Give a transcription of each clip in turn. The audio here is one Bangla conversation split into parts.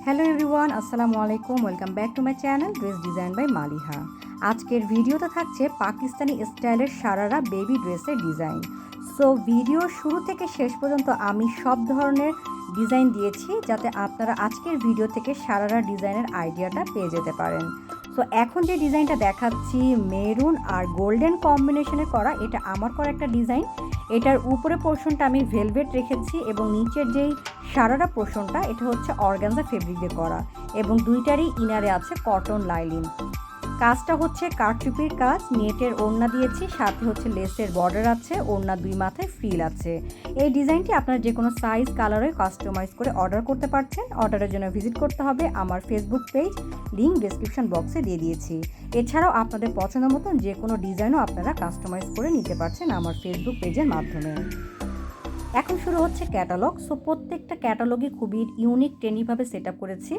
হ্যালো এভরিওয়ান, আসসালামু আলাইকুম। Welcome back to my channel dress design by Maliha. আজকের ভিডিওতে থাকছে পাকিস্তানি স্টাইলের সারারা বেবি ড্রেসের ডিজাইন। সো ভিডিও শুরু থেকে শেষ পর্যন্ত আমি সব ধরনের ডিজাইন দিয়েছি যাতে আপনারা আজকের ভিডিও থেকে সারারা ডিজাইনের আইডিয়াটা পেয়ে যেতে পারেন। সো এখন যে ডিজাইনটা দেখাচ্ছি মেরুন আর গোল্ডেন কম্বিনেশনে করা, এটা আমার করা একটা ডিজাইন। এটার উপরে পোর্শনটা আমি ভেলভেট রেখেছি এবং নিচের যেই সারারা পোর্শনটা এটা হচ্ছে অর্গানজা ফেব্রিক দিয়ে করা এবং দুইটারই ইনারে আছে কটন লাইলিন। কাজটা হচ্ছে কারচুপির কাজ, নেটের ওড়না দিয়েছি, সাথে হচ্ছে লেসের বর্ডার আছে, ওড়না দুই মাথায় ফ্রিল আছে। এই ডিজাইনটি আপনারা যে কোনো সাইজ কালারে কাস্টমাইজ করে অর্ডার করতে পারছেন। অর্ডারের জন্য ভিজিট করতে হবে আমার ফেসবুক পেজ, লিঙ্ক ডেসক্রিপশন বক্সে দিয়ে দিয়েছি। এছাড়াও আপনাদের পছন্দ মতন যে কোনো ডিজাইনও আপনারা কাস্টমাইজ করে নিতে পারছেন আমার ফেসবুক পেজের মাধ্যমে। এখন শুরু হচ্ছে ক্যাটালগ। সো প্রত্যেকটা ক্যাটালগই খুবই ইউনিক ট্রেন্ডিভাবে সেট আপ করেছি।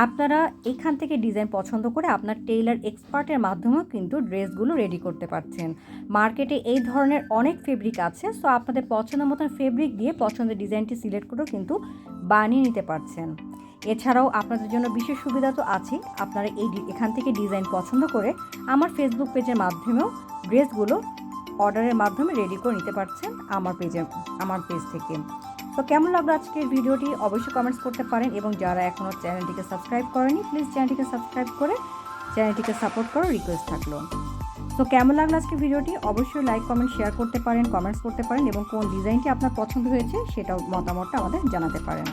আপনারা এখান থেকে ডিজাইন পছন্দ করে আপনার টেইলার এক্সপার্টের মাধ্যমেও কিন্তু ড্রেসগুলো রেডি করতে পারছেন। মার্কেটে এই ধরনের অনেক ফেব্রিক আছে, সো আপনাদের পছন্দ মতন ফেব্রিক দিয়ে পছন্দের ডিজাইনটি সিলেক্ট করেও কিন্তু বানিয়ে নিতে পারছেন। এছাড়াও আপনাদের জন্য বিশেষ সুবিধা তো আছেই, আপনারা এখান থেকে ডিজাইন পছন্দ করে আমার ফেসবুক পেজের মাধ্যমেও ড্রেসগুলো অর্ডারের মাধ্যমে রেডি করে নিতে পারছেন আমার পেজ থেকে। তো কেমন লাগলো আজকের ভিডিওটি অবশ্যই কমেন্টস করতে পারেন এবং যারা এখনও চ্যানেলটিকে সাবস্ক্রাইব করেনি প্লিজ চ্যানেলটিকে সাবস্ক্রাইব করে চ্যানেলটিকে সাপোর্ট করার রিকোয়েস্ট থাকলো। তো কেমন লাগলো আজকের ভিডিওটি অবশ্যই লাইক কমেন্ট শেয়ার করতে পারেন, কমেন্টস করতে পারেন এবং কোন ডিজাইনটি আপনার পছন্দ হয়েছে সেটাও মতামতটা আমাদের জানাতে পারেন।